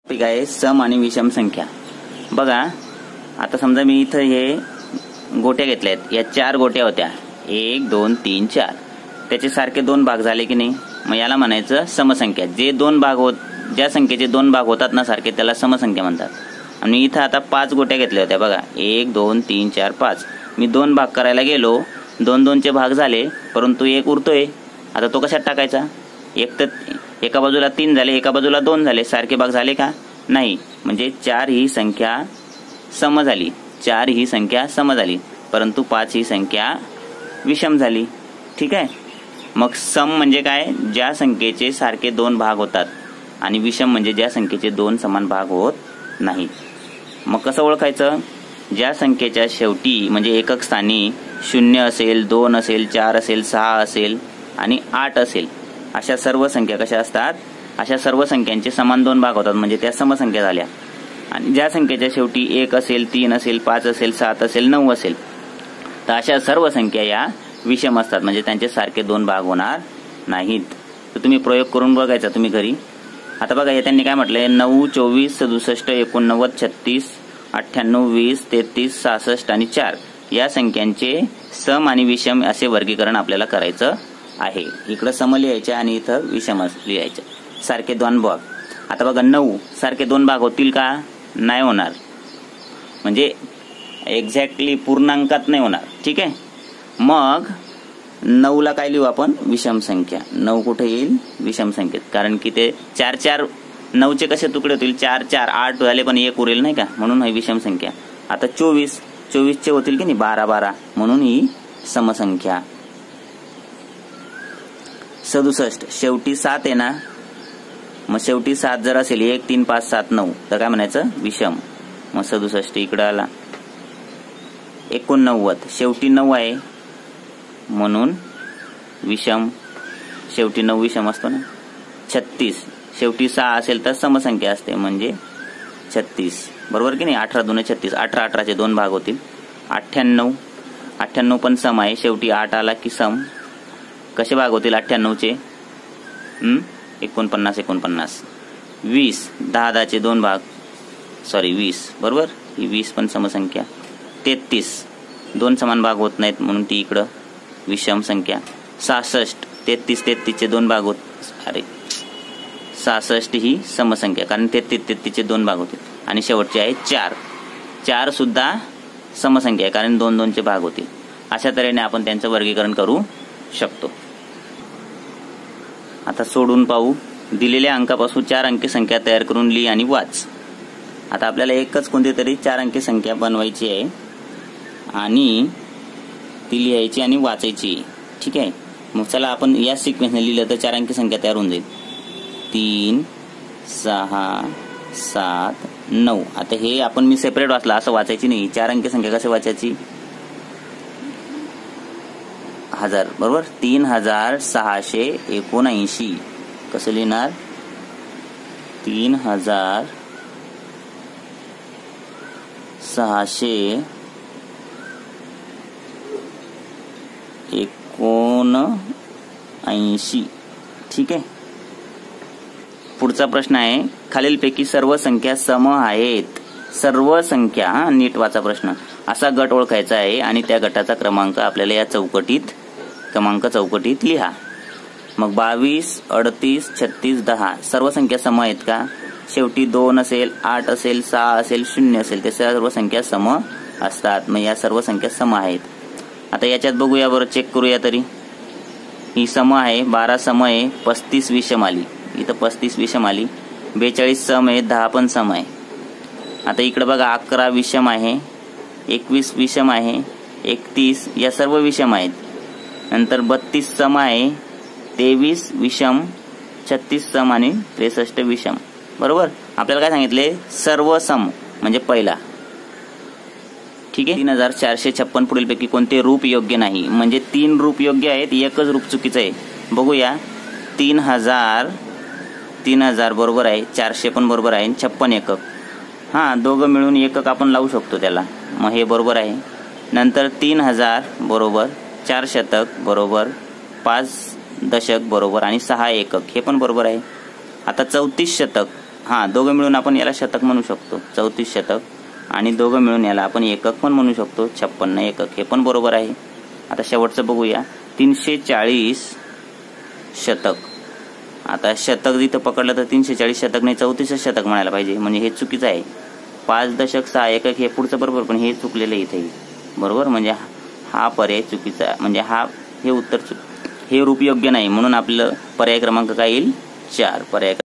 Topic आहे सम आणि विषम संख्या। बघा आता समजा मी इथं हे गोट्या घेतल्या आहेत, या 4 गोट्या होत्या 1 2 3 4, त्याचे सारखे 2 भाग झाले की नाही, मग याला म्हणायचं समसंख्या। जे 2 भाग ज्या संख्येचे 2 भाग होतात ना सारखे त्याला समसंख्या म्हणतात। आणि इथं आता 5 गोट्या घेतल्या होत्या बघा 1 2 3 4 5, मी 2 भाग करायला गेलो, 2 2 चे भाग झाले परंतु एक उरतोय। आता तो कशात टाकायचा? एक तर एका बाजूला 3 झाले, एका बाजूला 2 झाले, सारखे भाग झाले का? नाही, म्हणजे 4 ही संख्या सम झाली, 4 ही संख्या सम झाली, परंतु 5 ही संख्या विषम झाली। ठीक आहे, मग सम म्हणजे काय? ज्या संख्येचे सारखे 2 भाग होतात, आणि विषम म्हणजे ज्या संख्येचे 2 समान भाग होत नाहीत। मग कसं ओळखायचं? ज्या संख्येच्या शेवटी म्हणजे एकक स्थानी 0 असेल, 2 असेल, 4 असेल, 6 असेल आणि 8 असेल, अशा सर्व संख्या कशा असतात? अशा सर्व संख्यांचे समान 2 भाग होतात, म्हणजे त्या समसंख्या झाल्या। आणि ज्या संख्येच्या शेवटी 1 असेल, 3 असेल, 5 असेल, 7 असेल, 9 असेल, तर अशा सर्व संख्या या विषम असतात, म्हणजे त्यांचे सारखे 2 भाग होणार नाहीत। तर तुम्ही प्रयोग करून बघायचा तुम्ही घरी। आता बघा हे त्यांनी काय म्हटलंय, 9 24 67 89 36 98 20 33 66 आणि 4 या संख्यांचे सम आणि विषम असे वर्गीकरण आपल्याला करायचं आहे। इकडे सम लिहायचे आणि इथं विषम लिहायचे, सारखे 2 भाग। आता बघा 9 सारखे 2 भाग होतील का? नाही होणार, म्हणजे एक्झॅक्टली पूर्णांकात नाही होणार। ठीक आहे, मग 9 ला काय लिहू आपण? विषम संख्या। 9 कुठे येईल? विषम संख्येत, कारण की ते 4 4 9 चे कसे तुकडे होतील? 4 4 8 झाले पण 1 उरेल नाही का, म्हणून ही विषम संख्या। आता 24 चे होतील की नाही 12 12, म्हणून ही समसंख्या। 67 शेवटी 7 आहे ना, मग शेवटी 7 जर असेल 1 3 5 7 9 तर काय म्हणायचं? विषम। मग 67 इकडे आला। 89 शेवटी 9 आहे म्हणून विषम, शेवटी 9 विषम असतो ना। 36 शेवटी 6 असेल तर समसंख्या असते, म्हणजे 36, बरोबर की नाही? 18 2 36, 18 18 चे 2 भाग होतील। 98 पण सम आहे, शेवटी 8 आला की सम। कसे भाग होतील 98 चे? 49 49। 20 10 10 चे 2 भाग, सॉरी 20, बरोबर, ही 20 पण समसंख्या। 33 2 समान भाग होत नाहीत म्हणून ती इकडं विषम संख्या। 66 33 33 चे 2 भाग होत, अरे 66 ही समसंख्या, कारण 33 33 चे 2 भाग होतील। आणि शेवटचे आहे 4, 4 सुद्धा समसंख्या आहे, कारण 2 2 चे भाग होतील। अशा तऱ्हेने आपण त्यांचं वर्गीकरण करू शकतो। आता सोडून पाहू। दिलेल्या अंकापासून 4 अंकी संख्या तयार करून लिही आणि वाच। आता आपल्याला एकच कोणती तरी 4 अंकी संख्या बनवायची आहे आणि ती लिहायची आणि वाचायची। ठीक आहे, मग चला आपण या सिक्वेन्सने लिहिलं तर 4 अंकी संख्या तयार होऊन जाईल। 3 6 7 9। आता हे आपण मी सेपरेट वाचला, असं वाचायची नाही। 4 अंकी संख्या कशी वाचायची? 1000, बरोबर। 3679 कसं लिहिणार? 3679। ठीक आहे, पुढचा प्रश्न आहे, खालीलपैकी सर्व संख्या सम आहेत। सर्व संख्या, नीट वाचा प्रश्न। असा गट ओळखायचा आहे आणि त्या गटाचा क्रमांक आपल्याला या क्रमांक चौकटीत लिहा। मग 22 38 36 10 सर्व संख्या सम आहेत का? शेवटी 2 असेल, 8 असेल, 6 असेल, 0 असेल, ते सर्व संख्या सम असतात। मग या सर्व संख्या सम आहेत। आता याच्यात बघूया बरं, चेक करूया तरी। ही सम आहे, 12 सम आहे, 35 विषम आली, इथं 35 विषम आली। 42 सम आहे, 10 पण सम आहे। आता इकडे बघा 11 विषम आहे, 21 विषम आहे, 31 या सर्व विषम आहेत। नंतर 32 सम आहे, 23 विषम, 36 सम आणि 63 विषम, बरोबर। आपल्याला काय सांगितले? सर्व सम म्हणजे पहिला। ठीक आहे, 3456 पुढीलपैकी कोणते रूप योग्य नाही? म्हणजे 3 रूप योग्य आहेत, एकच रूप चुकीचं आहे। बघूया, 3000 बरोबर आहे, 400 पण बरोबर आहे, 56 एकक, हां दोघं मिळून एकक आपण लावू शकतो त्याला, मग हे बरोबर आहे। नंतर 3000 बरोबर, 4 शतक बरोबर, 5 दशक बरोबर आणि 6 एकक हे पण बरोबर आहे। आता 34 शतक हां, दोघं मिळून आपण याला शतक म्हणू शकतो, 34 शतक. आणि दोघं मिळून याला आपण एकक पण म्हणू शकतो, 56 एकक. हे पण बरोबर आहे. आता शेवटचं बघूया, 340 शतक. आता शतक जिथं पकडलं तर 340 शतक नाही, 34 शतक म्हणायला पाहिजे, म्हणजे हे चुकीचं आहे. 5.6 एकक हे पुढचं बरोबर, पण हे चुकलेलं आहे इथे, बरोबर. म्हणजे हा पर्याय चुकीचा, म्हणजे हे उत्तर हे रूप योग्य नाही, म्हणून आपलं पर्याय क्रमांक काय येईल? 4. पर्याय